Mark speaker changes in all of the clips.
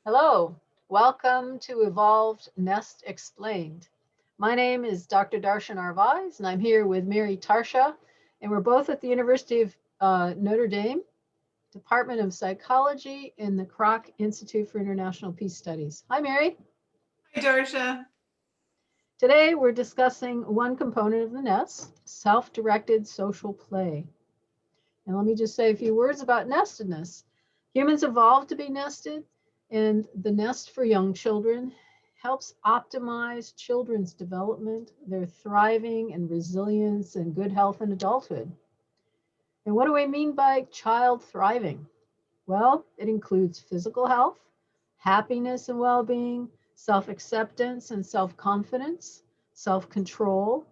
Speaker 1: Hello, welcome to Evolved Nest Explained. My name is Dr. Darcia Narvaez, and I'm here with Mary Tarsha, and we're both at the University of Notre Dame, Department of Psychology, in the Kroc Institute for International Peace Studies. Hi, Mary.
Speaker 2: Hi, Darcia.
Speaker 1: Today, we're discussing one component of the nest, self-directed social play. And let me just say a few words about nestedness. Humans evolved to be nested, and the nest for young children helps optimize children's development, their thriving and resilience and good health in adulthood. And what do we mean by child thriving? Well, it includes physical health, happiness and well being, self acceptance and self confidence, self control,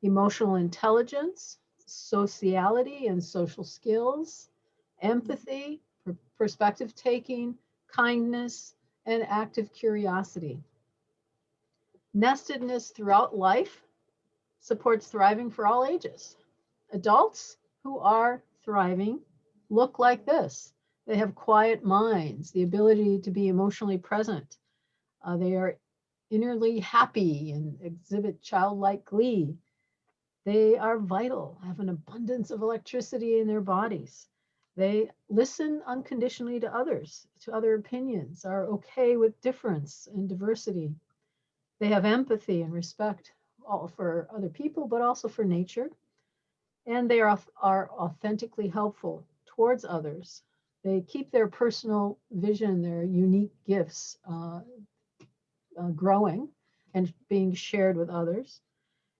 Speaker 1: emotional intelligence, sociality and social skills, empathy, perspective taking, kindness, and active curiosity. Nestedness throughout life supports thriving for all ages. Adults who are thriving look like this. They have quiet minds, the ability to be emotionally present. They are innerly happy and exhibit childlike glee. They are vital, have an abundance of electricity in their bodies. They listen unconditionally to others, to other opinions, are okay with difference and diversity. They have empathy and respect all for other people, but also for nature. And they are authentically helpful towards others. They keep their personal vision, their unique gifts growing and being shared with others.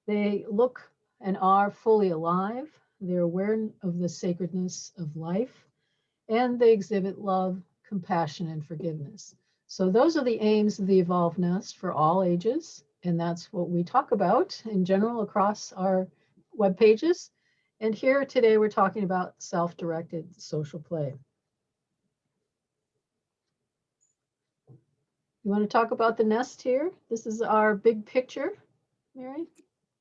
Speaker 1: They look and are fully alive. They're aware of the sacredness of life, and they exhibit love, compassion, and forgiveness. So those are the aims of the Evolved Nest for all ages, and that's what we talk about in general across our web pages. And here today we're talking about self-directed social play. You want to talk about the nest here? This is our big picture, Mary?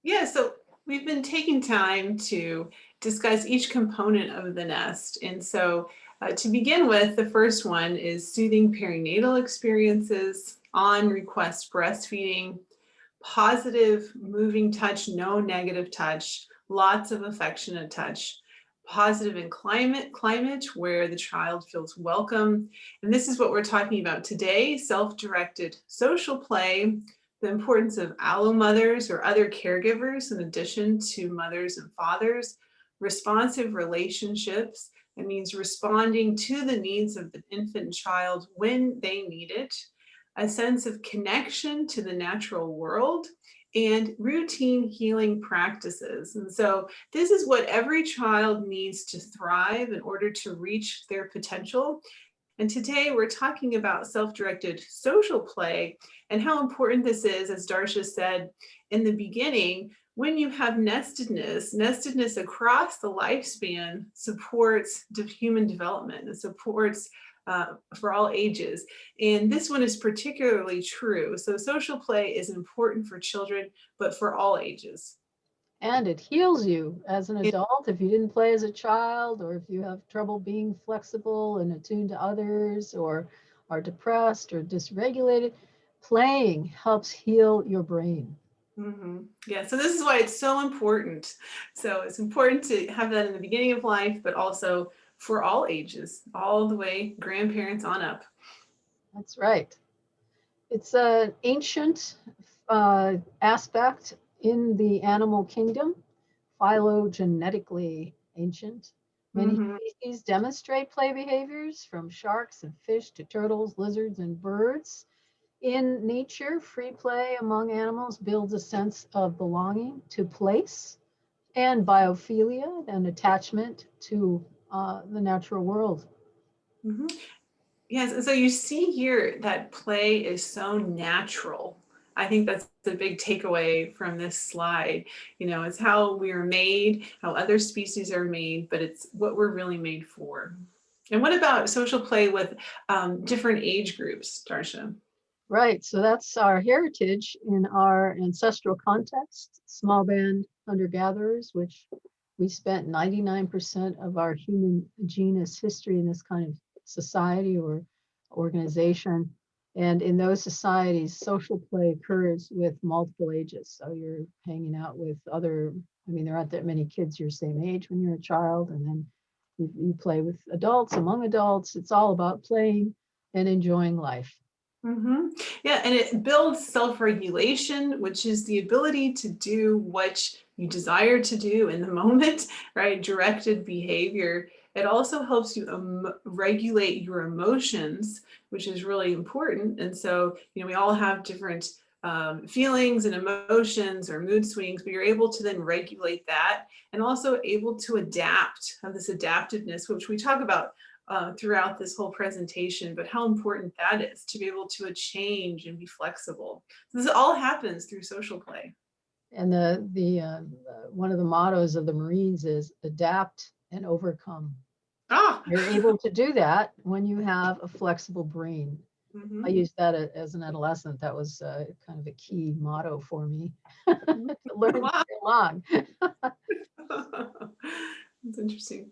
Speaker 2: Yeah, so we've been taking time to discuss each component of the nest. And so to begin with, the first one is soothing perinatal experiences, on request breastfeeding, positive moving touch, no negative touch, lots of affectionate touch, positive in climate where the child feels welcome. And this is what we're talking about today, self-directed social play, the importance of allo mothers or other caregivers in addition to mothers and fathers, responsive relationships. That means responding to the needs of the infant and child when they need it, a sense of connection to the natural world, and routine healing practices. And so this is what every child needs to thrive in order to reach their potential. And today we're talking about self-directed social play and how important this is, as Darcia said in the beginning. When you have nestedness across the lifespan supports human development and supports for all ages. And this one is particularly true. So social play is important for children, but for all ages.
Speaker 1: And it heals you as an adult if you didn't play as a child, or if you have trouble being flexible and attuned to others, or are depressed or dysregulated. Playing helps heal your brain.
Speaker 2: Yeah, so this is why it's so important. So it's important to have that in the beginning of life, but also for all ages, all the way grandparents on up.
Speaker 1: That's right. It's an ancient aspect in the animal kingdom, phylogenetically ancient. Many
Speaker 2: hmm
Speaker 1: species demonstrate play behaviors, from sharks and fish to turtles, lizards, and birds. In nature, free play among animals builds a sense of belonging to place and biophilia and attachment to the natural world.
Speaker 2: hmm Yes, and so you see here that play is so natural. I think that's the big takeaway from this slide. You know, it's how we are made, how other species are made, but it's what we're really made for. And what about social play with different age groups, Darcia?
Speaker 1: Right, so that's our heritage in our ancestral context, small band hunter-gatherers, which we spent 99% of our human genus history in this kind of society organization. And in those societies, social play occurs with multiple ages. So you're hanging out with other, I mean, there aren't that many kids your same age when you're a child, and then you play with adults, among adults. It's all about playing and enjoying life.
Speaker 2: Mm-hmm. Yeah, and it builds self-regulation, which is the ability to do what you desire to do in the moment, right? Directed behavior. It also helps you regulate your emotions, which is really important. And so, we all have different feelings and emotions or mood swings, but you're able to then regulate that and also able to adapt, have this adaptiveness, which we talk about throughout this whole presentation, but how important that is to be able to change and be flexible. So this all happens through social play.
Speaker 1: And the one of the mottos of the Marines is adapt and overcome.
Speaker 2: Ah,
Speaker 1: You're able to do that when you have a flexible brain. I used that as an adolescent. That was kind of a key motto for me to learn
Speaker 2: wow.
Speaker 1: to get along.
Speaker 2: That's interesting.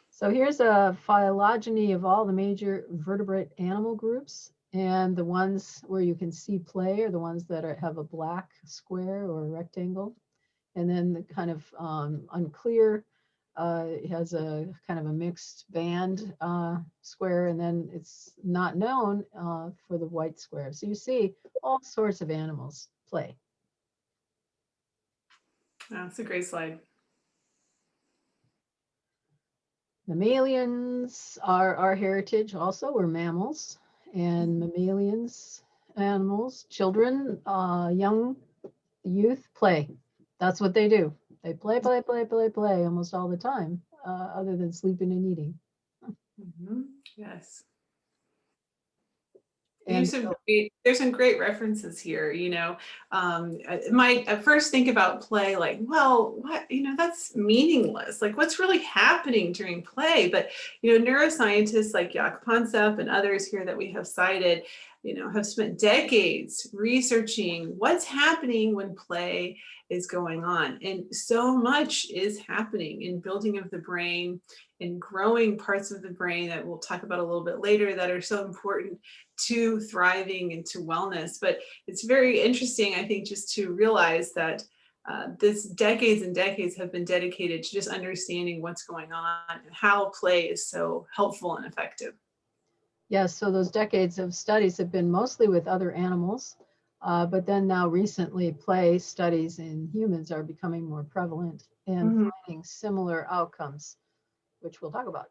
Speaker 1: So here's a phylogeny of all the major vertebrate animal groups. And the ones where you can see play are the ones that have a black square or rectangle. And then the kind of unclear has a kind of a mixed band square, and then it's not known for the white square. So you see all sorts of animals play.
Speaker 2: That's a great slide.
Speaker 1: Mammalians are our heritage also. We're mammals, and mammalians, animals, children, young youth play. That's what they do. They play, play, play, play, play almost all the time, other than sleeping and eating.
Speaker 2: Yes.
Speaker 1: And so,
Speaker 2: There's some great references here. I might at first think about play like, well, what, that's meaningless. Like, what's really happening during play? But, neuroscientists like Jaak Pansep and others here that we have cited, have spent decades researching what's happening when play is going on. And so much is happening in building of the brain and growing parts of the brain that we'll talk about a little bit later that are so important to thriving and to wellness. But it's very interesting, I think, just to realize that this decades and decades have been dedicated to just understanding what's going on and how play is so helpful and effective.
Speaker 1: yes, so those decades of studies have been mostly with other animals, but then now recently play studies in humans are becoming more prevalent and finding similar outcomes, which we'll talk about.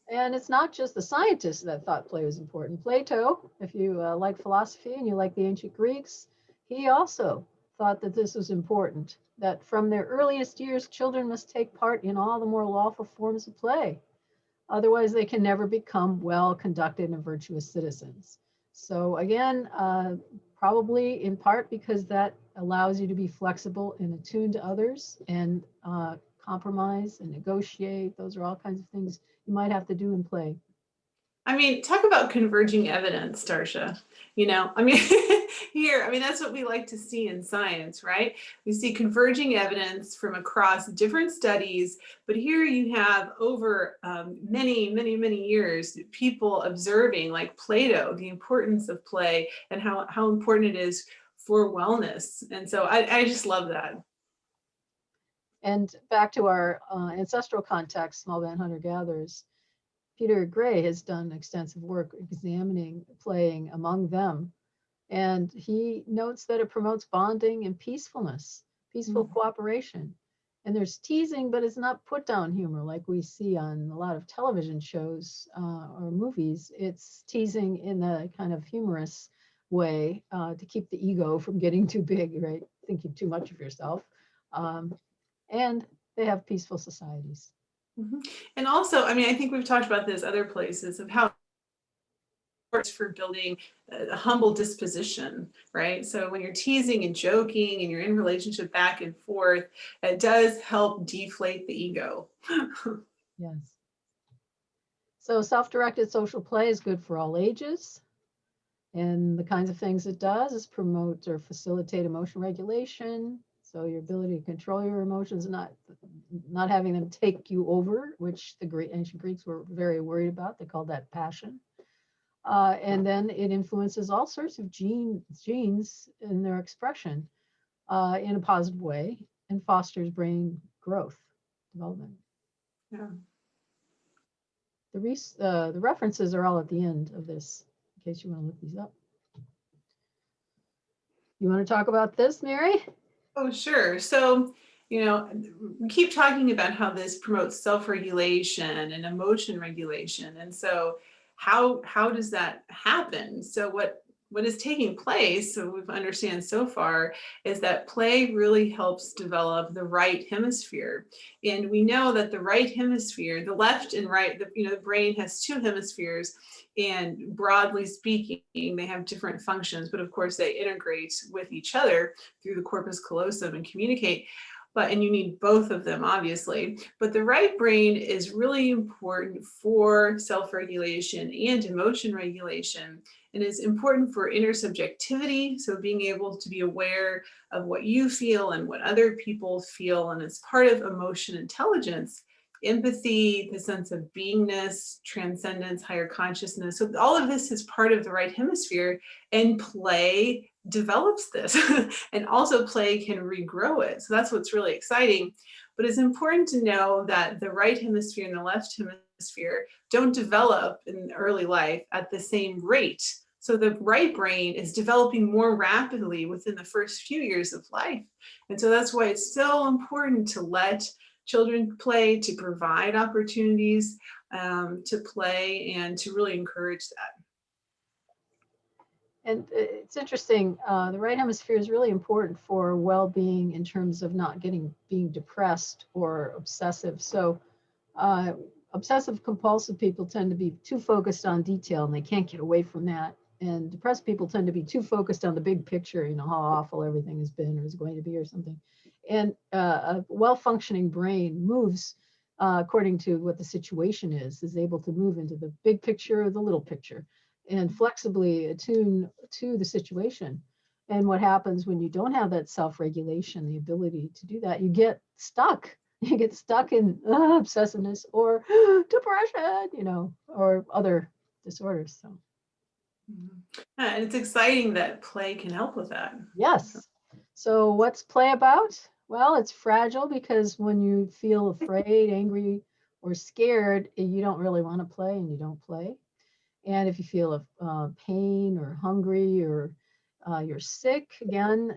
Speaker 1: And it's not just the scientists that thought play was important. Plato, if you like philosophy and you like the ancient Greeks, he also thought that this was important, that from their earliest years, children must take part in all the more lawful forms of play. Otherwise, they can never become well-conducted and virtuous citizens. So again, probably in part because that allows you to be flexible and attuned to others and compromise and negotiate. Those are all kinds of things you might have to do in play.
Speaker 2: I mean, talk about converging evidence, Darcia. Here, that's what we like to see in science, right? We see converging evidence from across different studies, but here you have over many, many, many years, people observing, like Plato, the importance of play and how important it is for wellness. And so I just love that.
Speaker 1: And back to our ancestral context, small band hunter-gatherers, Peter Gray has done extensive work examining playing among them. And he notes that it promotes bonding and peacefulness, peaceful cooperation. And there's teasing, but it's not put down humor like we see on a lot of television shows or movies. It's teasing in the kind of humorous way to keep the ego from getting too big, right? Thinking too much of yourself. And they have peaceful societies.
Speaker 2: And also, I think we've talked about this other places of how for building a humble disposition, right? So when you're teasing and joking and you're in relationship back and forth, it does help deflate the ego.
Speaker 1: Yes. So self-directed social play is good for all ages. And the kinds of things it does is promote or facilitate emotion regulation. So your ability to control your emotions, not having them take you over, which the ancient Greeks were very worried about. They called that passion. And then it influences all sorts of genes in their expression in a positive way and fosters brain growth, development.
Speaker 2: Yeah.
Speaker 1: The references are all at the end of this, in case you want to look these up. You want to talk about this, Mary?
Speaker 2: Oh, sure. So, we keep talking about how this promotes self-regulation and emotion regulation. And so how does that happen? So what is taking place, so we've understand so far, is that play really helps develop the right hemisphere. And we know that the right hemisphere, the left and right, the brain has two hemispheres, and broadly speaking, they have different functions, but of course they integrate with each other through the corpus callosum and communicate. And you need both of them, obviously. But the right brain is really important for self-regulation and emotion regulation, and is important for intersubjectivity. So being able to be aware of what you feel and what other people feel. And it's part of emotion intelligence, empathy, the sense of beingness, transcendence, higher consciousness. So all of this is part of the right hemisphere, and play develops this. And also play can regrow it. So that's what's really exciting. But it's important to know that the right hemisphere and the left hemisphere don't develop in early life at the same rate. So the right brain is developing more rapidly within the first few years of life. And so that's why it's so important to let children play, to provide opportunities to play, and to really encourage that.
Speaker 1: And it's interesting, the right hemisphere is really important for well-being in terms of not being depressed or obsessive. So obsessive compulsive people tend to be too focused on detail and they can't get away from that. And depressed people tend to be too focused on the big picture, how awful everything has been or is going to be or something. And a well-functioning brain moves according to what the situation is able to move into the big picture or the little picture and flexibly attune to the situation. And what happens when you don't have that self-regulation, the ability to do that, you get stuck. You get stuck in obsessiveness or depression, or other disorders. So,
Speaker 2: And it's exciting that play can help with that.
Speaker 1: yes. So, what's play about? Well, it's fragile because when you feel afraid, angry, or scared, you don't really want to play and you don't play. And if you feel pain or hungry or you're sick, again,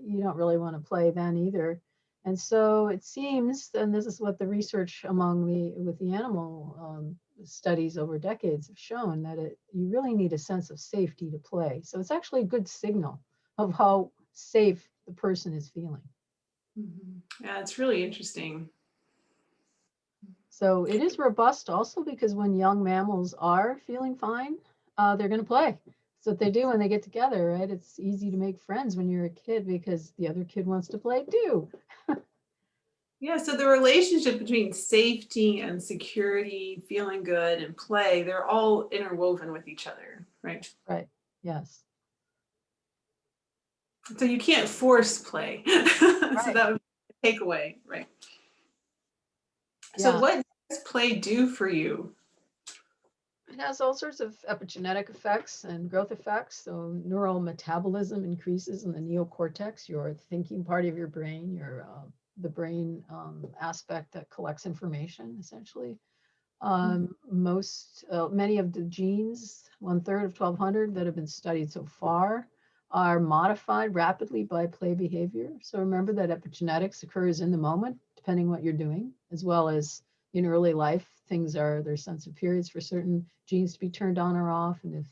Speaker 1: you don't really want to play then either. And so it seems, and this is what the research with the animal studies over decades have shown, that you really need a sense of safety to play. So it's actually a good signal of how safe the person is feeling.
Speaker 2: Yeah, it's really interesting.
Speaker 1: So it is robust also because when young mammals are feeling fine, they're going to play. That's what they do when they get together, right? It's easy to make friends when you're a kid because the other kid wants to play too.
Speaker 2: Yeah, so the relationship between safety and security, feeling good, and play, they're all interwoven with each other, right?
Speaker 1: Right. Yes.
Speaker 2: So you can't force play. So
Speaker 1: Right.
Speaker 2: that would be a takeaway, right? So
Speaker 1: Yeah.
Speaker 2: what does play do for you?
Speaker 1: It has all sorts of epigenetic effects and growth effects. So neural metabolism increases in the neocortex, your thinking part of your brain, the brain aspect that collects information, essentially. Many of the genes, 1/3 of 1,200 that have been studied so far, are modified rapidly by play behavior. So remember that epigenetics occurs in the moment, depending what you're doing, as well as in early life. There's sensitive periods for certain genes to be turned on or off. And if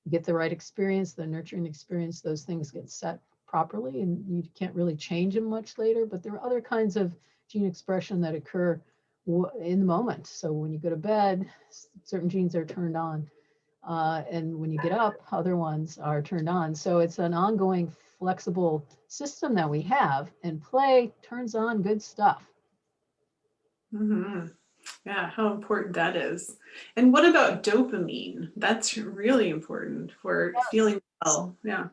Speaker 1: you get the right experience, the nurturing experience, those things get set properly and you can't really change them much later. But there are other kinds of gene expression that occur in the moment. So when you go to bed, certain genes are turned on. And when you get up, other ones are turned on. So it's an ongoing flexible system that we have, and play turns on good stuff.
Speaker 2: Mm-hmm. Yeah, how important that is. And what about dopamine? That's really important for
Speaker 1: Yes.
Speaker 2: feeling well. Yeah.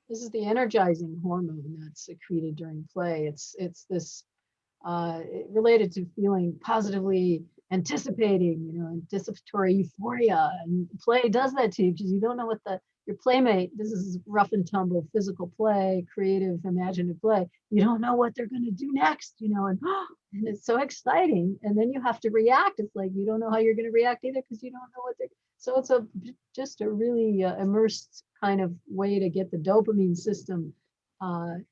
Speaker 1: This is the energizing hormone that's secreted during play. It's this related to feeling positively anticipating, anticipatory euphoria. And play does that to you because you don't know what your playmate, this is rough and tumble physical play, creative, imaginative play. You don't know what they're going to do next, and it's so exciting. And then you have to react. It's like you don't know how you're going to react either because you don't know what they're. So it's just a really immersed kind of way to get the dopamine system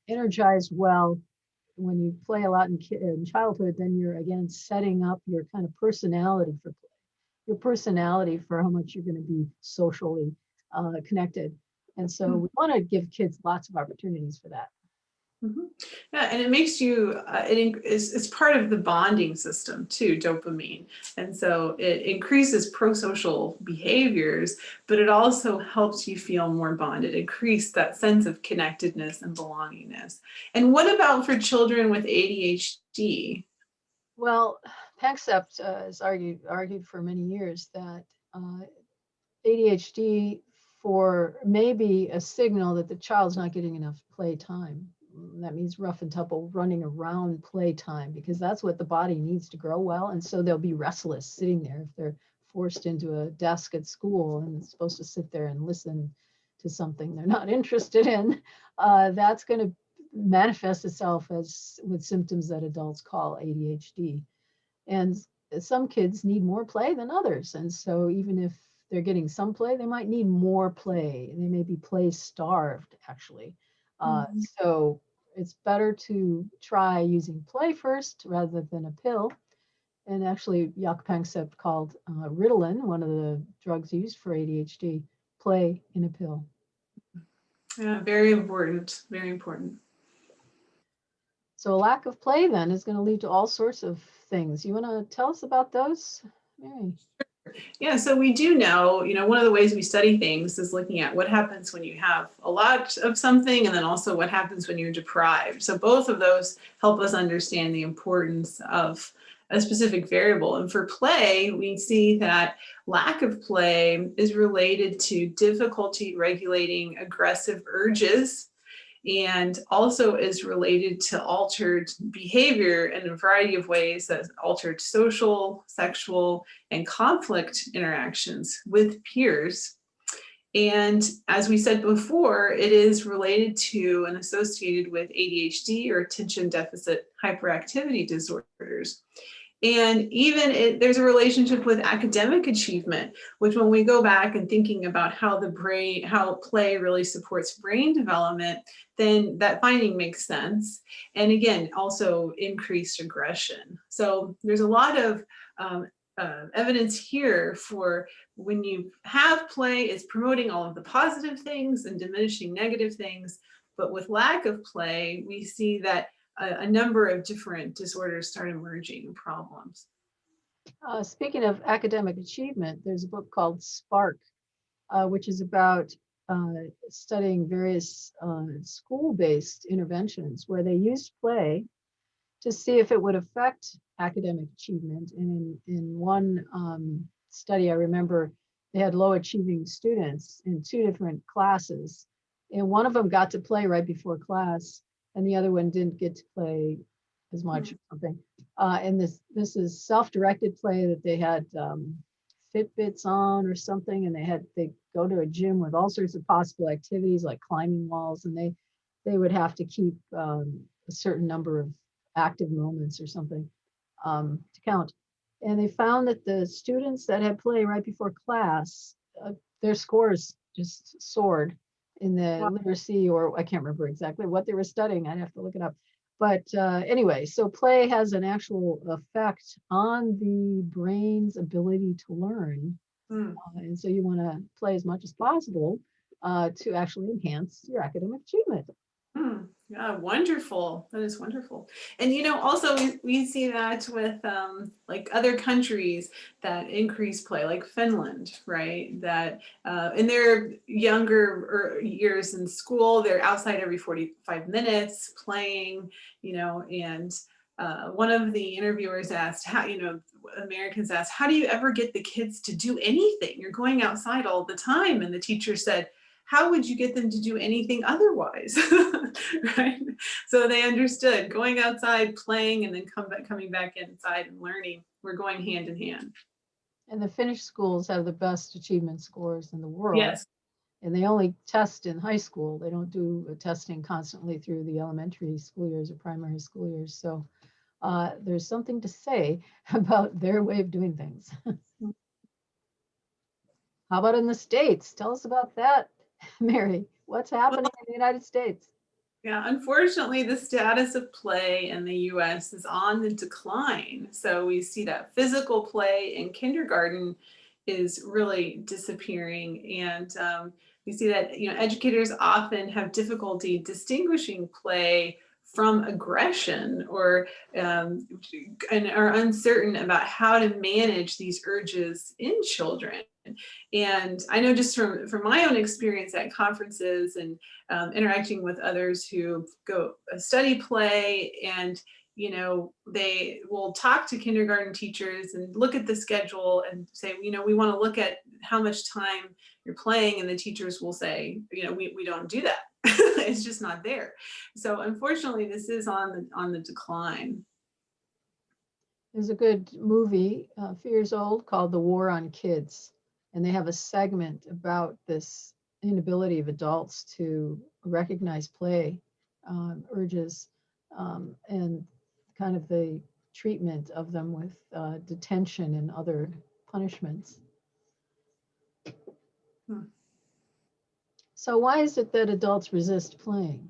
Speaker 1: energized well. When you play a lot in childhood, then you're again setting up your kind of personality for play, your personality for how much you're going to be socially connected. And so we want to give kids lots of opportunities for that.
Speaker 2: Mm-hmm. Yeah, and it makes you, it's part of the bonding system too, dopamine. And so it increases pro-social behaviors, but it also helps you feel more bonded, increase that sense of connectedness and belongingness. And what about for children with ADHD?
Speaker 1: Well, Panksepp has argued for many years that ADHD may be a signal that the child's not getting enough play time. That means rough and tumble running around playtime, because that's what the body needs to grow well. And so they'll be restless sitting there if they're forced into a desk at school and supposed to sit there and listen to something they're not interested in. That's going to manifest itself with symptoms that adults call ADHD. And some kids need more play than others. And so even if they're getting some play, they might need more play. They may be play starved, actually. So it's better to try using play first rather than a pill. And actually, Jaak Panksepp called Ritalin, one of the drugs used for ADHD, play in a pill.
Speaker 2: Yeah, very important, very important.
Speaker 1: So a lack of play then is going to lead to all sorts of things. You want to tell us about those, Mary?
Speaker 2: Yeah, so we do know, one of the ways we study things is looking at what happens when you have a lot of something, and then also what happens when you're deprived. So both of those help us understand the importance of a specific variable. And for play, we see that lack of play is related to difficulty regulating aggressive urges, and also is related to altered behavior in a variety of ways, that altered social, sexual, and conflict interactions with peers. And as we said before, it is related to and associated with ADHD, or attention deficit hyperactivity disorders. And even there's a relationship with academic achievement, which when we go back and thinking about how play really supports brain development, then that finding makes sense. And again, also increased aggression. So there's a lot of evidence here for when you have play, it's promoting all of the positive things and diminishing negative things. But with lack of play, we see that a number of different disorders start emerging, problems.
Speaker 1: Speaking of academic achievement, there's a book called Spark, which is about studying various school-based interventions where they used play to see if it would affect academic achievement. And in one study, I remember they had low-achieving students in 2 different classes, and one of them got to play right before class, and the other one didn't get to play as much or something. And this is self-directed play that they had Fitbits on or something, and they go to a gym with all sorts of possible activities like climbing walls, and they would have to keep a certain number of active moments or something to count. And they found that the students that had play right before class, their scores just soared in the literacy, or I can't remember exactly what they were studying. I'd have to look it up. But anyway, so play has an actual effect on the brain's ability to learn. And so you want to play as much as possible to actually enhance your academic achievement.
Speaker 2: Yeah, wonderful. That is wonderful. And also we see that with like other countries that increase play, like Finland, right? That in their younger years in school, they're outside every 45 minutes playing, and one of the interviewers asked, how, Americans asked, how do you ever get the kids to do anything? You're going outside all the time. And the teacher said, how would you get them to do anything otherwise? Right? So they understood going outside, playing, and then coming back inside and learning were going hand in hand.
Speaker 1: And the Finnish schools have the best achievement scores in the world.
Speaker 2: Yes.
Speaker 1: And they only test in high school. They don't do testing constantly through the elementary school years or primary school years. So there's something to say about their way of doing things. How about in the States? Tell us about that, Mary. What's happening in the United States?
Speaker 2: Yeah, unfortunately, the status of play in the US is on the decline. So we see that physical play in kindergarten is really disappearing. And we see that, educators often have difficulty distinguishing play from aggression, or and are uncertain about how to manage these urges in children. And I know just from my own experience at conferences and interacting with others who go study play, and they will talk to kindergarten teachers and look at the schedule and say, we want to look at how much time you're playing, and the teachers will say, we don't do that. It's just not there. So unfortunately, this is on the decline.
Speaker 1: There's a good movie, a few years old, called The War on Kids. And they have a segment about this inability of adults to recognize play urges and kind of the treatment of them with detention and other punishments. So why is it that adults resist playing?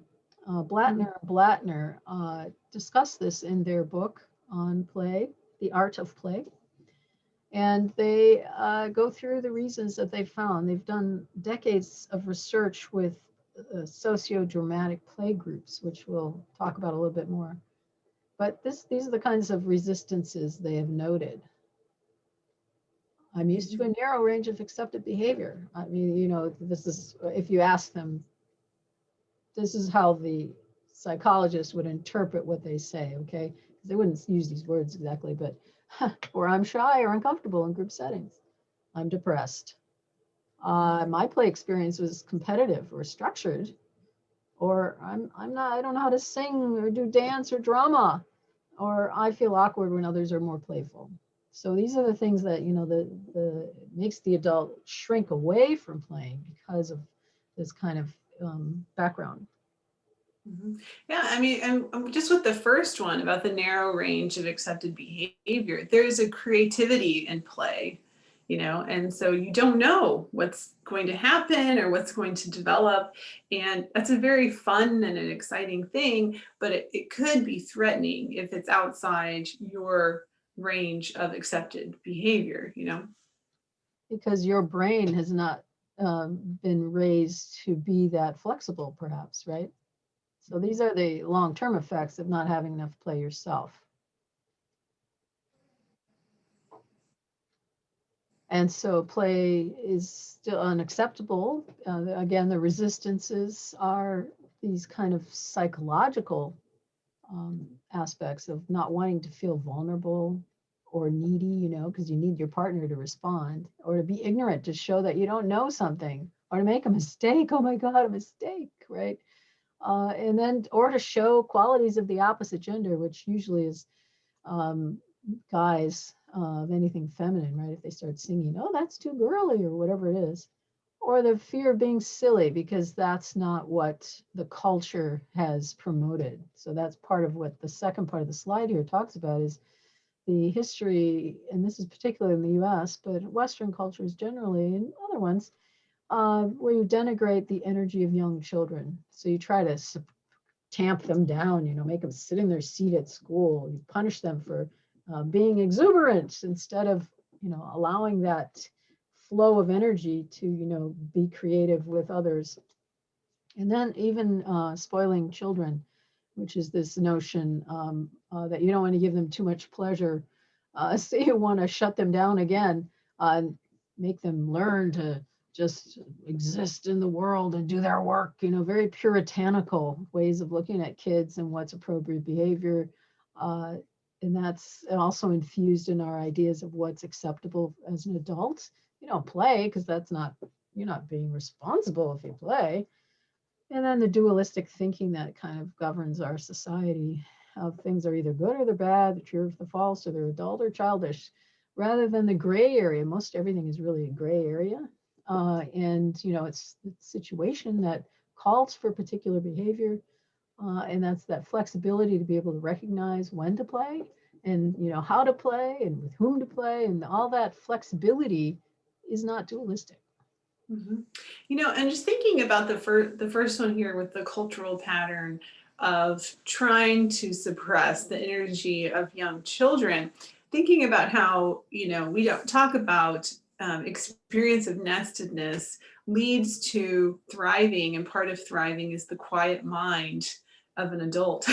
Speaker 1: Blattner and Blattner discuss this in their book on play, The Art of Play. And they go through the reasons that they found. They've done decades of research with sociodramatic play groups, which we'll talk about a little bit more. But these are the kinds of resistances they have noted. I'm used to a narrow range of accepted behavior. I mean, this is, if you ask them, this is how the psychologist would interpret what they say, okay? They wouldn't use these words exactly, but or I'm shy or uncomfortable in group settings. I'm depressed. My play experience was competitive or structured, or I don't know how to sing or do dance or drama, or I feel awkward when others are more playful. So these are the things that, the makes the adult shrink away from playing because of this kind of background.
Speaker 2: Mm-hmm. Yeah, I mean, and just with the first one about the narrow range of accepted behavior, there's a creativity in play, and so you don't know what's going to happen or what's going to develop. And that's a very fun and an exciting thing, but it could be threatening if it's outside your range of accepted behavior,
Speaker 1: Because your brain has not been raised to be that flexible, perhaps, right? So these are the long-term effects of not having enough play yourself. And so play is still unacceptable. Again, the resistances are these kind of psychological aspects of not wanting to feel vulnerable or needy, because you need your partner to respond, or to be ignorant to show that you don't know something, or to make a mistake. Oh my God, a mistake, right? And then, or to show qualities of the opposite gender, which usually is guys of anything feminine, right? If they start singing, oh, that's too girly, or whatever it is. Or the fear of being silly, because that's not what the culture has promoted. So that's part of what the second part of the slide here talks about, is the history, and this is particularly in the US, but Western cultures generally, and other ones, where you denigrate the energy of young children. So you try to tamp them down, make them sit in their seat at school. You punish them for being exuberant instead of, allowing that flow of energy to, be creative with others. And then even spoiling children, which is this notion that you don't want to give them too much pleasure. So you want to shut them down again, and make them learn to just exist in the world and do their work, very puritanical ways of looking at kids and what's appropriate behavior. And that's also infused in our ideas of what's acceptable as an adult. You don't play because that's not you're not being responsible if you play. And then the dualistic thinking that kind of governs our society, how things are either good or they're bad, the true or the false, or they're adult or childish, rather than the gray area. Most everything is really a gray area. And, it's a situation that calls for particular behavior. And that's that flexibility to be able to recognize when to play and, how to play and with whom to play. And all that flexibility is not dualistic.
Speaker 2: Mhm. And just thinking about the first one here with the cultural pattern of trying to suppress the energy of young children, thinking about how, we don't talk about experience of nestedness leads to thriving, and part of thriving is the quiet mind of an adult.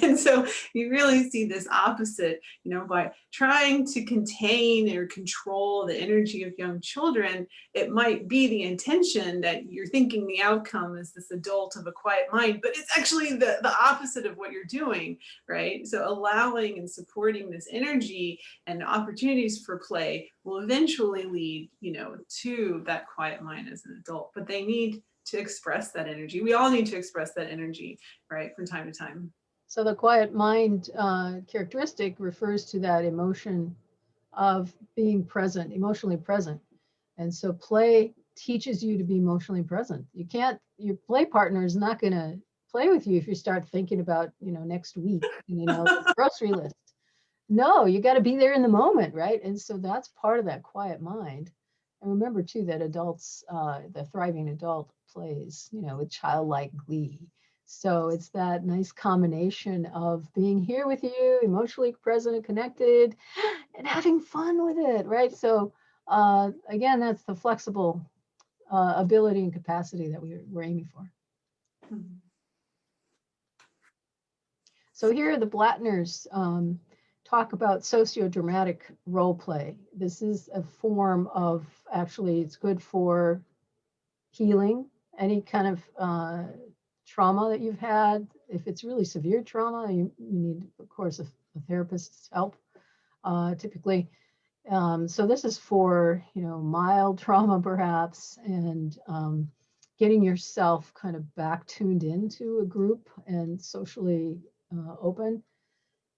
Speaker 2: And so you really see this opposite, by trying to contain or control the energy of young children. It might be the intention that you're thinking the outcome is this adult of a quiet mind, but it's actually the opposite of what you're doing, right? So allowing and supporting this energy and opportunities for play will eventually lead, to that quiet mind as an adult. But they need to express that energy. We all need to express that energy, right, from time to time.
Speaker 1: So the quiet mind characteristic refers to that emotion of being present, emotionally present. And so play teaches you to be emotionally present. Your play partner is not going to play with you if you start thinking about, next week, the grocery list. No, you got to be there in the moment, right? And so that's part of that quiet mind. And remember too that adults, the thriving adult plays, with childlike glee. So it's that nice combination of being here with you, emotionally present and connected, and having fun with it, right? So again, that's the flexible ability and capacity that we're aiming for.
Speaker 2: Mhm.
Speaker 1: So here the Blattners talk about sociodramatic role play. This is a form of, actually, it's good for healing any kind of trauma that you've had. If it's really severe trauma, you need, of course, a therapist's help typically. So this is for, mild trauma perhaps, and getting yourself kind of back tuned into a group and socially open.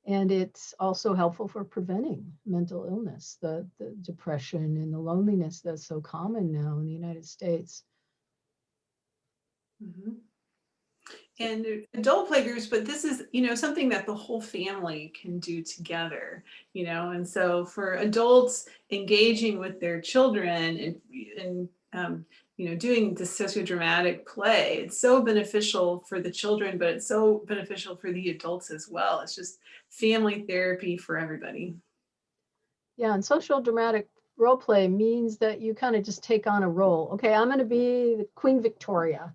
Speaker 1: And it's also helpful for preventing mental illness, the depression and the loneliness that's so common now in the United States.
Speaker 2: Mm-hmm. And adult playgroups, but this is, something that the whole family can do together, and so for adults engaging with their children and doing this sociodramatic play, it's so beneficial for the children, but it's so beneficial for the adults as well. It's just family therapy for everybody.
Speaker 1: Yeah, and sociodramatic role play means that you kind of just take on a role. Okay, I'm going to be the Queen Victoria,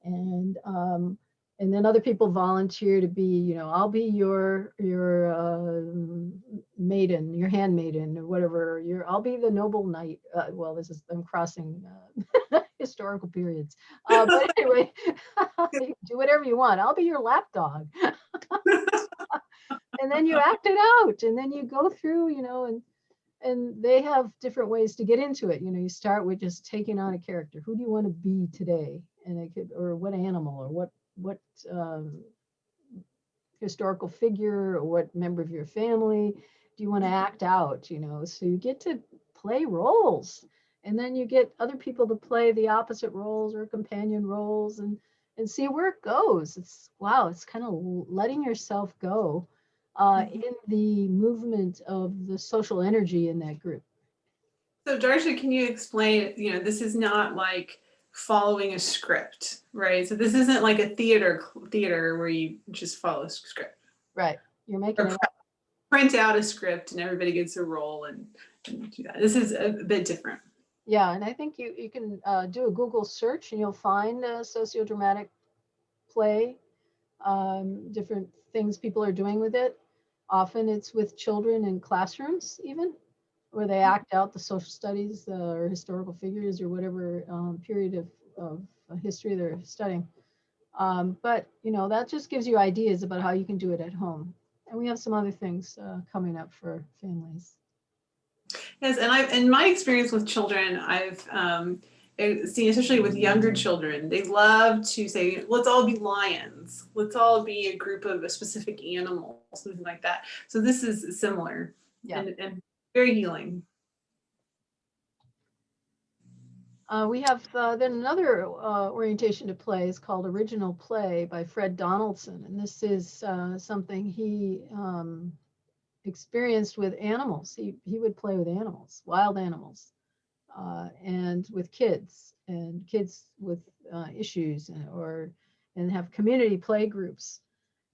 Speaker 1: and then other people volunteer to be, I'll be your maiden, your handmaiden, or whatever. I'll be the noble knight. Well, I'm crossing historical periods, but anyway, do whatever you want. I'll be your lapdog. And then you act it out, and then you go through, and they have different ways to get into it. You start with just taking on a character. Who do you want to be today? And it could, or what animal, or what historical figure, or what member of your family do you want to act out? So you get to play roles, and then you get other people to play the opposite roles or companion roles, and see where it goes. It's kind of letting yourself go in the movement of the social energy in that group.
Speaker 2: So Darcia, can you explain, this is not like following a script, right? So this isn't like a theater where you just follow a script.
Speaker 1: Right. You're making it up.
Speaker 2: Print out a script and everybody gets a role and do that. This is a bit different.
Speaker 1: Yeah, and I think you can do a Google search and you'll find a sociodramatic play, different things people are doing with it. Often it's with children in classrooms even, where they act out the social studies or historical figures or whatever period of history they're studying. But, that just gives you ideas about how you can do it at home. And we have some other things coming up for families.
Speaker 2: Yes, and in my experience with children, seeing, especially with younger children, they love to say, let's all be lions. Let's all be a group of a specific animal, something like that. So this is similar,
Speaker 1: Yeah.
Speaker 2: and very healing.
Speaker 1: We have then another orientation to play is called Original Play by Fred Donaldson. And this is something he experienced with animals. He would play with animals, wild animals, and with kids with issues, and have community play groups.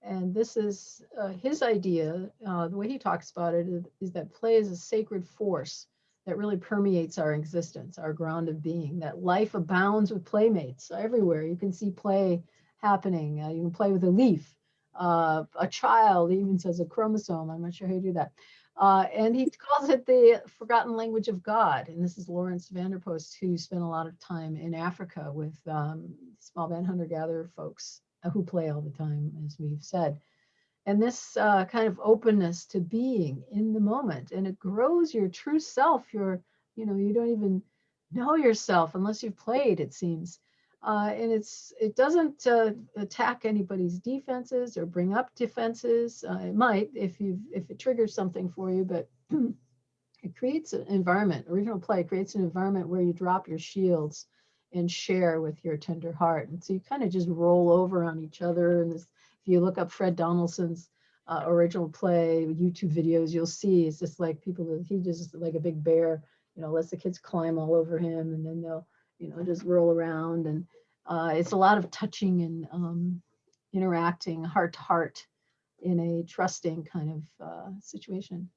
Speaker 1: And this is his idea. The way he talks about it is that play is a sacred force that really permeates our existence, our ground of being, that life abounds with playmates everywhere. You can see play happening. You can play with a leaf, a child, he even says a chromosome. I'm not sure how you do that. And he calls it the forgotten language of God. And this is Lawrence Vanderpost, who spent a lot of time in Africa with small band hunter-gatherer folks who play all the time, as we've said. And this kind of openness to being in the moment, and it grows your true self. You don't even know yourself unless you've played, it seems. And it doesn't attack anybody's defenses or bring up defenses. It might if it triggers something for you, but it creates an environment. Original play creates an environment where you drop your shields and share with your tender heart. And so you kind of just roll over on each other. And this, if you look up Fred Donaldson's original play YouTube videos, you'll see it's just like he just like a big bear, lets the kids climb all over him, and then they'll, just roll around. And it's a lot of touching and interacting heart to heart in a trusting kind of situation.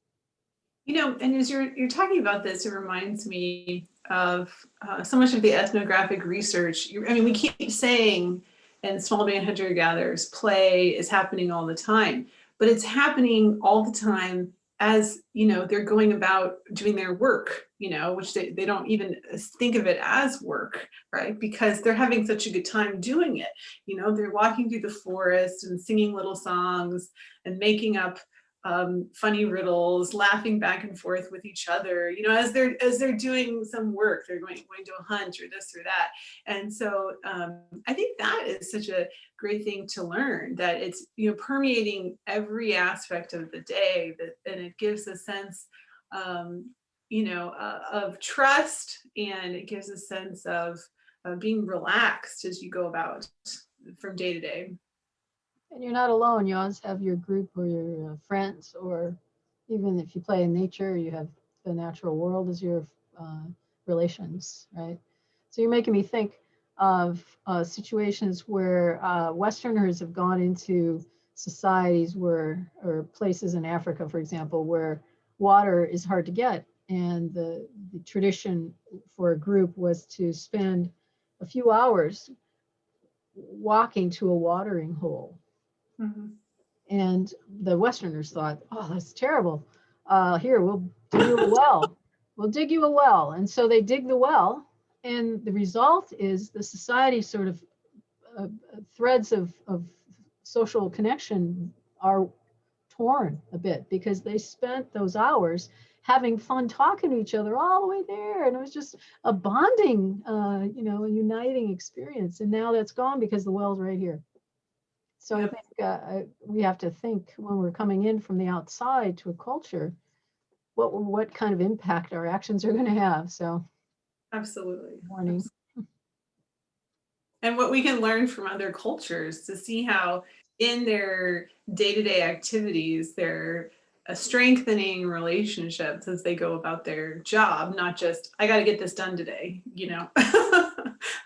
Speaker 2: And as you're talking about this, it reminds me of so much of the ethnographic research. We keep saying in small band hunter-gatherers, play is happening all the time, but it's happening all the time as, they're going about doing their work, which they don't even think of it as work, right? Because they're having such a good time doing it. They're walking through the forest and singing little songs and making up funny riddles, laughing back and forth with each other, as they're doing some work. They're going to a hunt or this or that. And so I think that is such a great thing to learn, that it's permeating every aspect of the day, and it gives a sense of trust, and it gives a sense of being relaxed as you go about from day to day.
Speaker 1: And you're not alone. You always have your group or your friends, or even if you play in nature, you have the natural world as your relations, right? So you're making me think of situations where Westerners have gone into societies or places in Africa, for example, where water is hard to get. And the tradition for a group was to spend a few hours walking to a watering hole.
Speaker 2: Mm-hmm.
Speaker 1: And the Westerners thought, oh, that's terrible. Here, we'll dig you a well. We'll dig you a well. And so they dig the well. And the result is the society sort of threads of social connection are torn a bit, because they spent those hours having fun talking to each other all the way there. And it was just a bonding, a uniting experience. And now that's gone because the well's right here. So I think we have to think, when we're coming in from the outside to a culture, what kind of impact our actions are going to have. So
Speaker 2: absolutely.
Speaker 1: Warning.
Speaker 2: And what we can learn from other cultures to see how in their day-to-day activities, they're strengthening relationships as they go about their job, not just, I got to get this done today,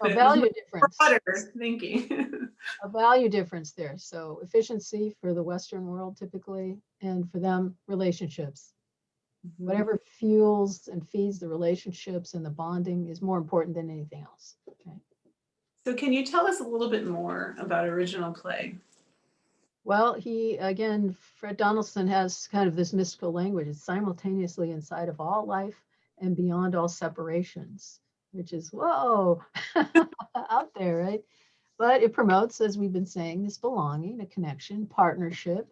Speaker 1: A value difference.
Speaker 2: Broader thinking.
Speaker 1: A value difference there. So efficiency for the Western world typically, and for them, relationships. Mm-hmm. Whatever fuels and feeds the relationships and the bonding is more important than anything else. Okay.
Speaker 2: So can you tell us a little bit more about original play?
Speaker 1: Well, Fred Donaldson has kind of this mystical language. It's simultaneously inside of all life and beyond all separations, which is, whoa, out there, right? But it promotes, as we've been saying, this belonging, a connection, partnership,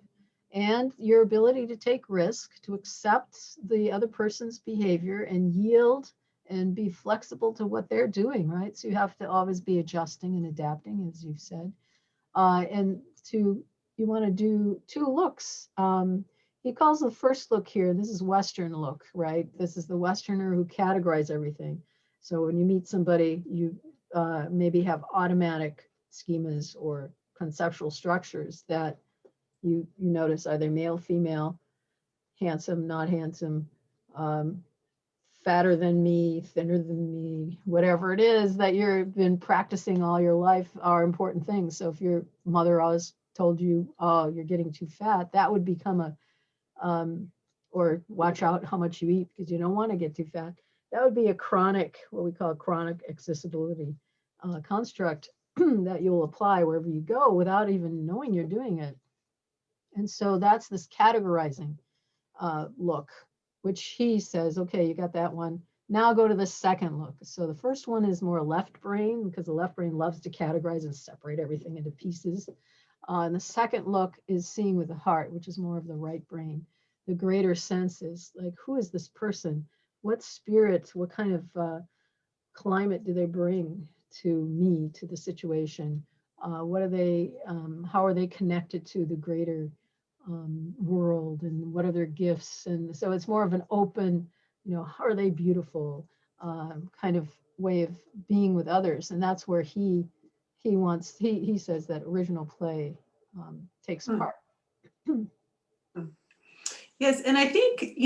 Speaker 1: and your ability to take risk, to accept the other person's behavior and yield and be flexible to what they're doing, right? So you have to always be adjusting and adapting, as you've said. And you want to do 2 looks. He calls the first look here, this is Western look, right? This is the Westerner who categorizes everything. So when you meet somebody, you maybe have automatic schemas or conceptual structures that you notice, either male, female, handsome, not handsome, fatter than me, thinner than me, whatever it is that you've been practicing all your life are important things. So if your mother always told you, oh, you're getting too fat, that would become a, or watch out how much you eat because you don't want to get too fat. That would be a chronic, what we call chronic accessibility construct that you'll apply wherever you go without even knowing you're doing it. And so that's this categorizing look, which he says, okay, you got that one. Now go to the second look. So the first one is more left brain because the left brain loves to categorize and separate everything into pieces. And the second look is seeing with the heart, which is more of the right brain. The greater senses, like who is this person? What spirit, what kind of climate do they bring to me, to the situation? What are they, how are they connected to the greater world, and what are their gifts? And so it's more of an open, how are they beautiful kind of way of being with others. And that's where he says that original play takes part.
Speaker 2: Yes, and I think,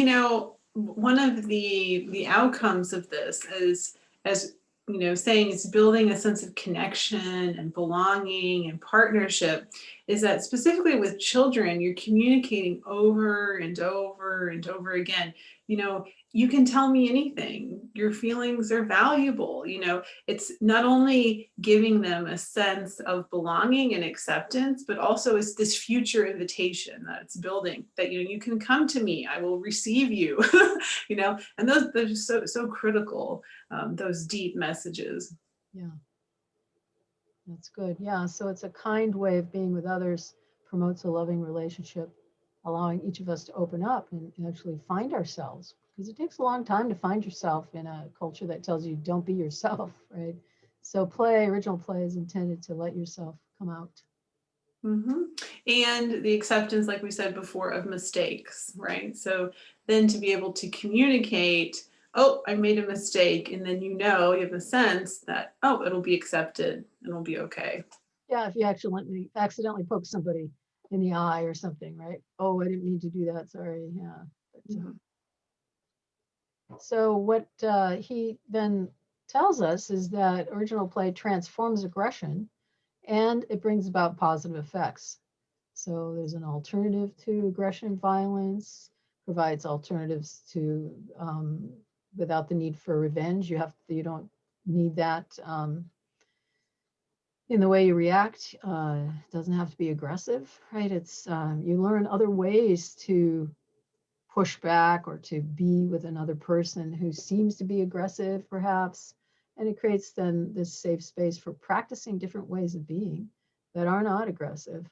Speaker 2: one of the outcomes of this is, as saying it's building a sense of connection and belonging and partnership, is that specifically with children, you're communicating over and over and over again. You can tell me anything. Your feelings are valuable. It's not only giving them a sense of belonging and acceptance, but also it's this future invitation that it's building, that you can come to me, I will receive you. And those are so critical, those deep messages.
Speaker 1: Yeah, that's good. Yeah, so it's a kind way of being with others, promotes a loving relationship, allowing each of us to open up and actually find ourselves, because it takes a long time to find yourself in a culture that tells you don't be yourself, right? So original play is intended to let yourself come out.
Speaker 2: Mm-hmm. And the acceptance, like we said before, of mistakes, right? So then to be able to communicate, oh, I made a mistake, and then you have a sense that, oh, it'll be accepted and it'll be okay.
Speaker 1: Yeah, if you accidentally poke somebody in the eye or something, right? Oh, I didn't mean to do that, sorry. Yeah. So what he then tells us is that original play transforms aggression and it brings about positive effects. So there's an alternative to aggression and violence, provides alternatives to without the need for revenge. You don't need that in the way you react. It doesn't have to be aggressive, right? It's you learn other ways to push back or to be with another person who seems to be aggressive, perhaps. And it creates then this safe space for practicing different ways of being that are not aggressive.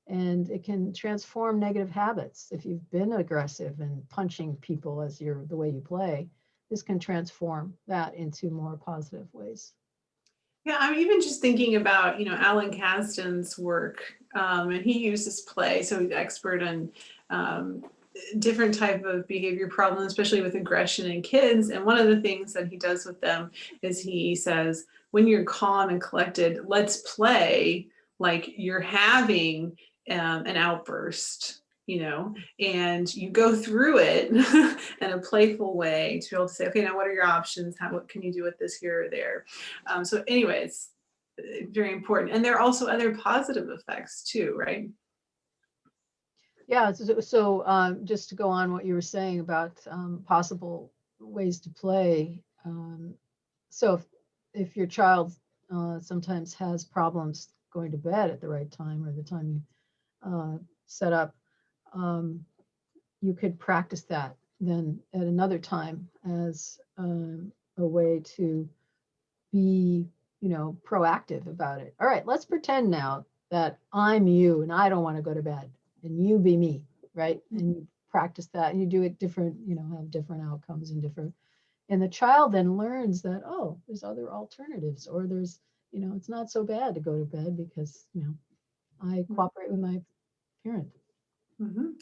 Speaker 1: And it can transform negative habits. If you've been aggressive and punching people as the way you play, this can transform that into more positive ways.
Speaker 2: Yeah, I'm even just thinking about, Alan Kasten's work, and he uses play, so he's expert on different type of behavior problems, especially with aggression in kids. And one of the things that he does with them is he says, when you're calm and collected, let's play like you're having an outburst, and you go through it in a playful way to be able to say, okay, now what are your options? What can you do with this here or there? So anyways, very important. And there are also other positive effects too, right?
Speaker 1: Yeah, so just to go on what you were saying about possible ways to play. So if your child sometimes has problems going to bed at the right time or the time you set up, you could practice that then at another time as a way to be, proactive about it. All right, let's pretend now that I'm you and I don't want to go to bed and you be me, right? And you practice that and you do it different, have different outcomes and different And the child then learns that, oh, there's other alternatives, or there's, it's not so bad to go to bed because, I cooperate with my parent.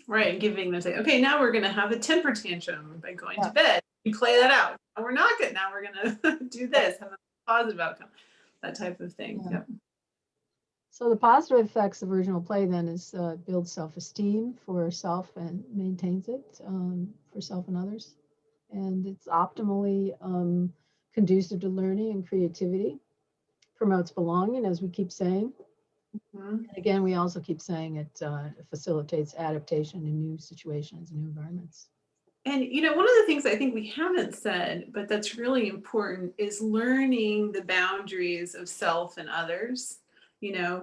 Speaker 2: Right, giving them, say, okay, now we're going to have a temper tantrum by going
Speaker 1: Yeah.
Speaker 2: to bed. You play that out. And we're not good. Now we're going to do this, have a positive outcome, that type of thing.
Speaker 1: Yeah.
Speaker 2: Yep.
Speaker 1: So the positive effects of original play then is builds self-esteem for self and maintains it for self and others. And it's optimally conducive to learning and creativity, promotes belonging, as we keep saying. And again, we also keep saying it facilitates adaptation in new situations, new environments.
Speaker 2: And, one of the things I think we haven't said, but that's really important, is learning the boundaries of self and others,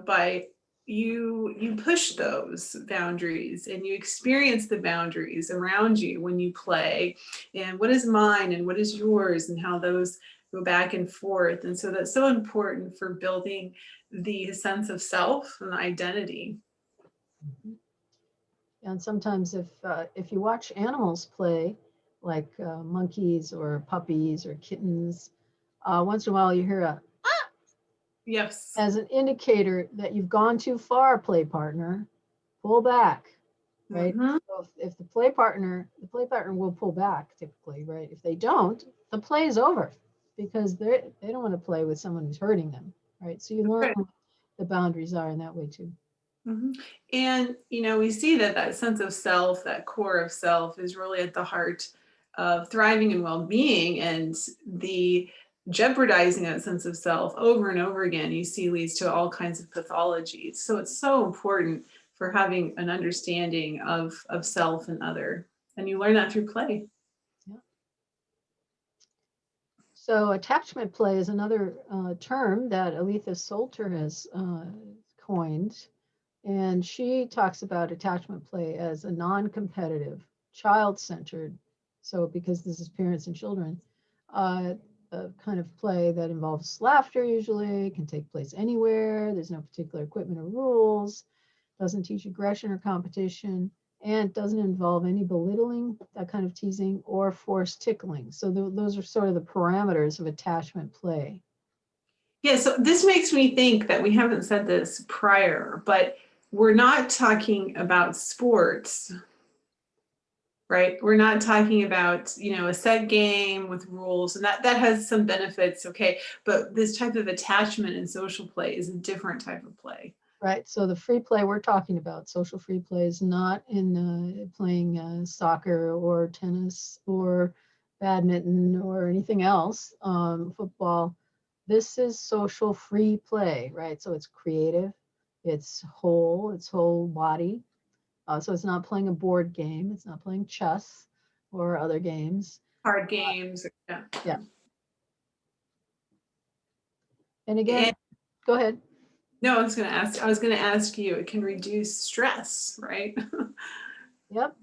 Speaker 2: by you push those boundaries and you experience the boundaries around you when you play, and what is mine and what is yours, and how those go back and forth. And so that's so important for building the sense of self and identity.
Speaker 1: And sometimes if you watch animals play, like monkeys or puppies or kittens, once in a while you hear a
Speaker 2: Yes.
Speaker 1: as an indicator that you've gone too far, play partner, pull back, right? So if the play partner will pull back typically, right? If they don't, the play is over because they don't want to play with someone who's hurting them, right? So you learn what the boundaries are in that way too.
Speaker 2: And, we see that sense of self, that core of self, is really at the heart of thriving and well-being, and the jeopardizing that sense of self over and over again, you see, leads to all kinds of pathologies. So it's so important for having an understanding of self and other. And you learn that through play.
Speaker 1: Yeah. So attachment play is another term that Aletha Solter has coined. And she talks about attachment play as a non-competitive, child-centered, so because this is parents and children, a kind of play that involves laughter usually, can take place anywhere, there's no particular equipment or rules, doesn't teach aggression or competition, and doesn't involve any belittling, that kind of teasing, or forced tickling. So those are sort of the parameters of attachment play.
Speaker 2: Yeah, so this makes me think that we haven't said this prior, but we're not talking about sports, right? We're not talking about, a set game with rules, and that has some benefits, okay? But this type of attachment and social play is a different type of play.
Speaker 1: Right. So the free play we're talking about, social free play, is not in playing soccer or tennis or badminton or anything else, football. This is social free play, right? So it's creative, it's whole body. So it's not playing a board game, it's not playing chess or other games.
Speaker 2: Card games. Yeah.
Speaker 1: Yeah. And again, go ahead.
Speaker 2: No, I was going to ask you, it can reduce stress, right?
Speaker 1: Yep.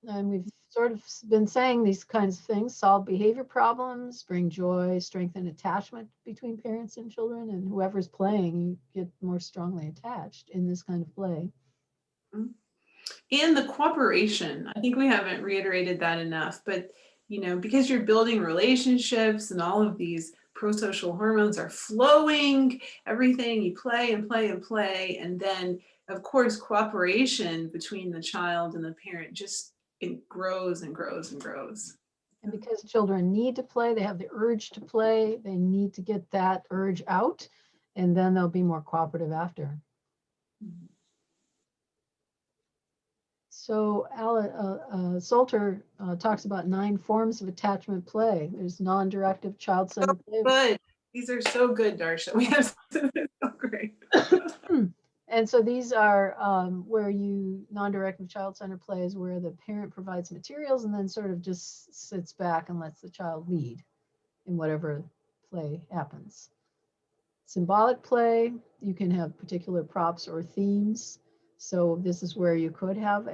Speaker 1: And we've sort of been saying these kinds of things: solve behavior problems, bring joy, strengthen attachment between parents and children, and whoever's playing, you get more strongly attached in this kind of play.
Speaker 2: And the cooperation, I think we haven't reiterated that enough, but because you're building relationships and all of these pro-social hormones are flowing, everything, you play and play and play, and then of course cooperation between the child and the parent it grows and grows and grows.
Speaker 1: And because children need to play, they have the urge to play, they need to get that urge out, and then they'll be more cooperative after. So Salter talks about 9 forms of attachment play. There's non-directive, child-centered play.
Speaker 2: Good. These are so good, Darcia. We have so great.
Speaker 1: And so these are where non-directive child-centered play is where the parent provides materials and then sort of just sits back and lets the child lead in whatever play happens. Symbolic play, you can have particular props or themes. So this is where you could have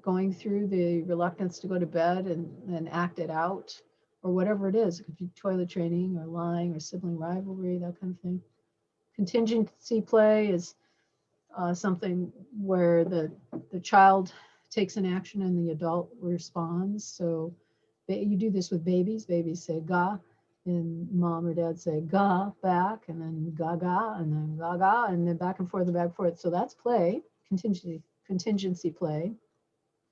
Speaker 1: going through the reluctance to go to bed and act it out, or whatever it is. It could be toilet training or lying or sibling rivalry, that kind of thing. Contingency play is something where the child takes an action and the adult responds. So You do this with babies. Babies say ga, and mom or dad say ga back, and then ga, and then ga, and then back and forth and back and forth. So that's play, contingency play.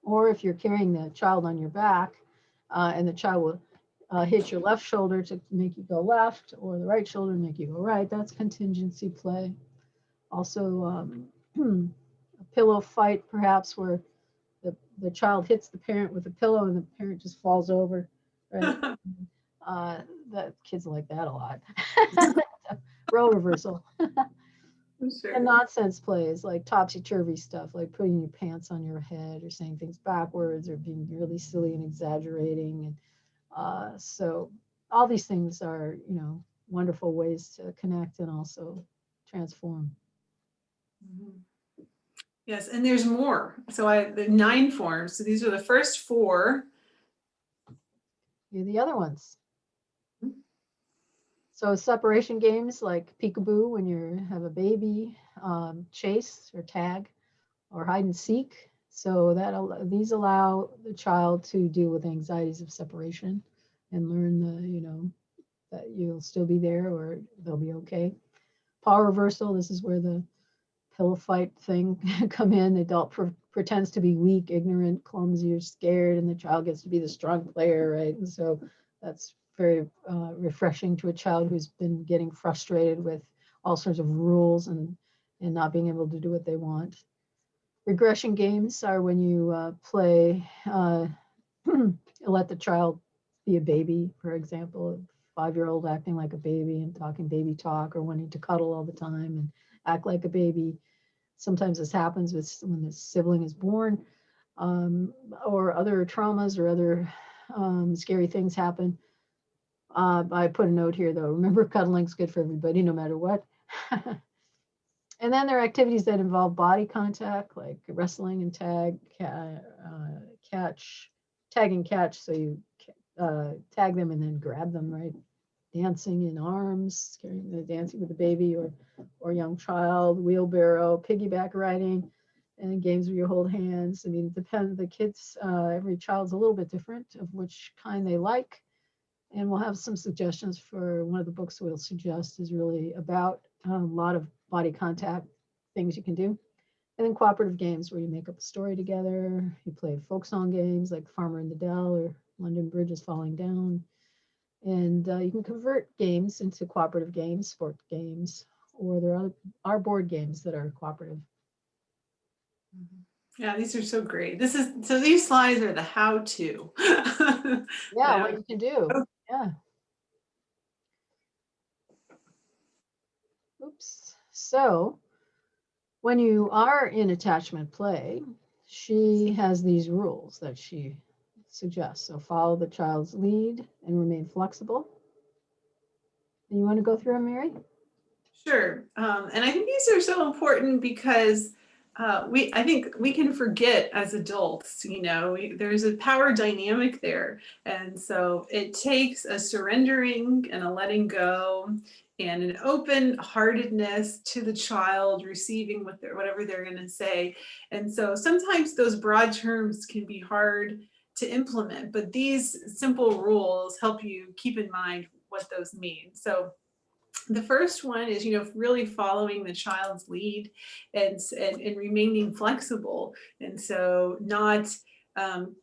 Speaker 1: Or if you're carrying the child on your back, and the child will hit your left shoulder to make you go left, or the right shoulder to make you go right, that's contingency play. Also, a pillow fight, perhaps, where the child hits the parent with a pillow and the parent just falls over, right? That kids like that a lot. Role reversal.
Speaker 2: Sure.
Speaker 1: And nonsense plays like topsy-turvy stuff, like putting your pants on your head or saying things backwards or being really silly and exaggerating. And so all these things are, wonderful ways to connect and also transform.
Speaker 2: Mhm. Yes, and there's more. So the 9 forms. So these are the first 4.
Speaker 1: Here are the other ones. So separation games like peekaboo when you have a baby, chase or tag, or hide and seek. So these allow the child to deal with anxieties of separation and learn that you'll still be there or they'll be okay. Power reversal. This is where the pillow fight thing come in. The adult pretends to be weak, ignorant, clumsy, or scared, and the child gets to be the strong player, right? And so that's very refreshing to a child who's been getting frustrated with all sorts of rules and not being able to do what they want. Regression games are when you play, let the child be a baby, for example, a 5-year-old acting like a baby and talking baby talk or wanting to cuddle all the time and act like a baby. Sometimes this happens when the sibling is born, or other traumas or other scary things happen. I put a note here though. Remember, cuddling's good for everybody, no matter what. And then there are activities that involve body contact, like wrestling and tag, catch, tag and catch. So you tag them and then grab them, right? Dancing in arms, dancing with a baby or young child, wheelbarrow, piggyback riding, and games where you hold hands. I mean, it depends. The kids, every child's a little bit different of which kind they like. And we'll have some suggestions for one of the books we'll suggest is really about a lot of body contact things you can do. And then cooperative games where you make up a story together. You play folk song games like Farmer in the Dell or London Bridge is Falling Down. And you can convert games into cooperative games, sport games, or there are board games that are cooperative.
Speaker 2: Yeah, these are so great. So these slides are the how-to.
Speaker 1: Yeah, what you can do. Yeah. Oops. So when you are in attachment play, she has these rules that she suggests. So follow the child's lead and remain flexible. And you want to go through them, Mary?
Speaker 2: Sure. And I think these are so important because I think we can forget as adults, there's a power dynamic there. And so it takes a surrendering and a letting go and an open-heartedness to the child receiving whatever they're going to say. And so sometimes those broad terms can be hard to implement, but these simple rules help you keep in mind what those mean. So the first one is, really following the child's lead and remaining flexible. And so not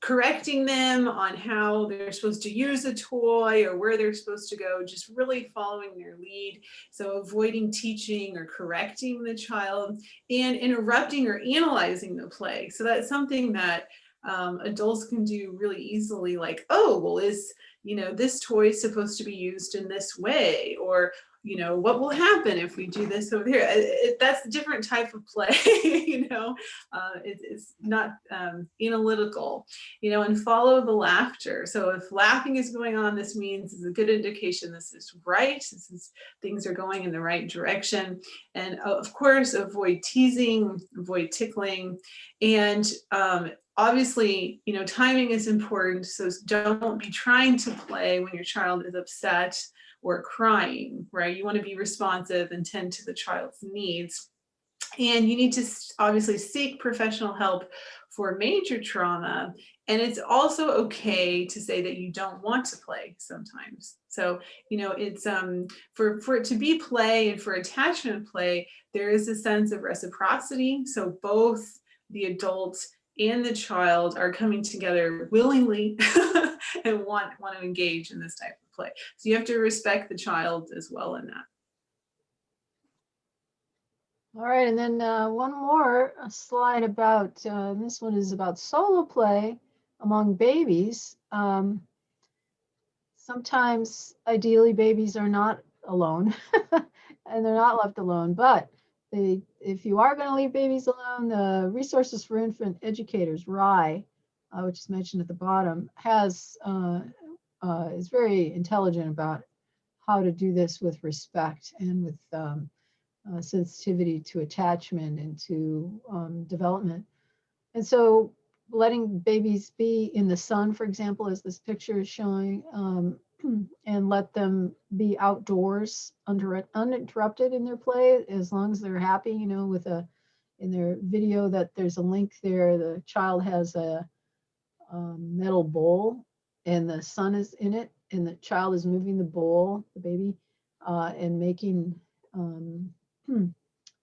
Speaker 2: correcting them on how they're supposed to use a toy or where they're supposed to go, just really following their lead. So avoiding teaching or correcting the child and interrupting or analyzing the play. So that's something that adults can do really easily, like, oh, well, is this toy is supposed to be used in this way, or what will happen if we do this over here? That's a different type of play. It's not analytical, and follow the laughter. So if laughing is going on, this means it's a good indication this is right. Things are going in the right direction. And of course, avoid teasing, avoid tickling, and obviously, timing is important. So don't be trying to play when your child is upset or crying, right? You want to be responsive and tend to the child's needs. And you need to obviously seek professional help for major trauma And it's also okay to say that you don't want to play sometimes. So, you know, it's for it to be play and for attachment play, there is a sense of reciprocity. So both the adult and the child are coming together willingly and want to engage in this type of play. So you have to respect the child as well in that.
Speaker 1: All right, and then one more slide about, this one is about solo play among babies. Sometimes, ideally, babies are not alone and they're not left alone, but if you are going to leave babies alone, the Resources for Infant Educators, RIE, which is mentioned at the bottom, is very intelligent about how to do this with respect and with sensitivity to attachment and to development. And so letting babies be in the sun, for example, as this picture is showing, and let them be outdoors uninterrupted in their play, as long as they're happy, you know, in their video that there's a link there, the child has a metal bowl and the sun is in it and the child is moving the bowl, the baby, and making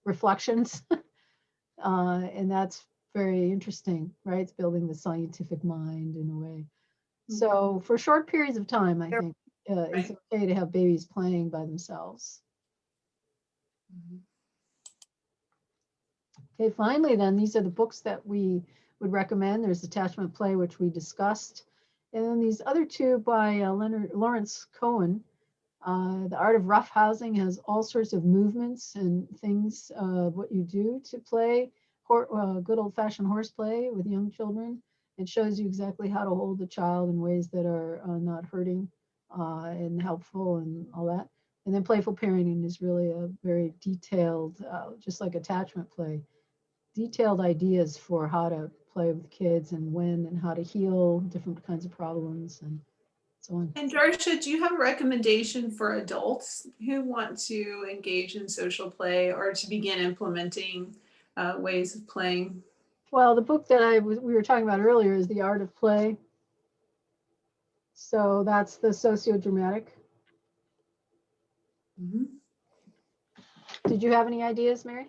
Speaker 1: reflections. And that's very interesting, right? It's building the scientific mind in a way. So for short periods of time, I think it's okay to have babies playing by themselves. Okay, finally then, these are the books that we would recommend. There's Attachment Play, which we discussed. And then these other two by Lawrence Cohen. The Art of Roughhousing has all sorts of movements and things, what you do to play good old-fashioned horseplay with young children. It shows you exactly how to hold the child in ways that are not hurting and helpful and all that. And then Playful Parenting is really a very detailed, just like attachment play, detailed ideas for how to play with kids and when and how to heal different kinds of problems and so on.
Speaker 2: And Darcia, do you have a recommendation for adults who want to engage in social play or to begin implementing ways of playing?
Speaker 1: Well, the book that we were talking about earlier is The Art of Play. So that's the Sociodramatic.
Speaker 2: Mm-hmm.
Speaker 1: Did you have any ideas, Mary?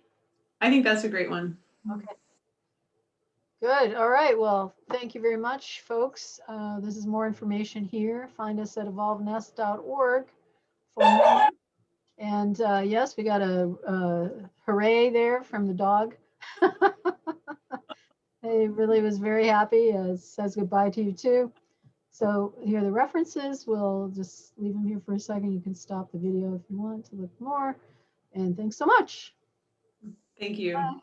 Speaker 2: I think that's a great one.
Speaker 1: Okay. Good. All right. Well, thank you very much, folks. This is more information here. Find us at evolvenest.org for more. And yes, we got a hooray there from the dog. He really was very happy. Says goodbye to you too. So here are the references. We'll just leave them here for a second. You can stop the video if you want to look more. And thanks so much.
Speaker 2: Thank you.
Speaker 1: Bye.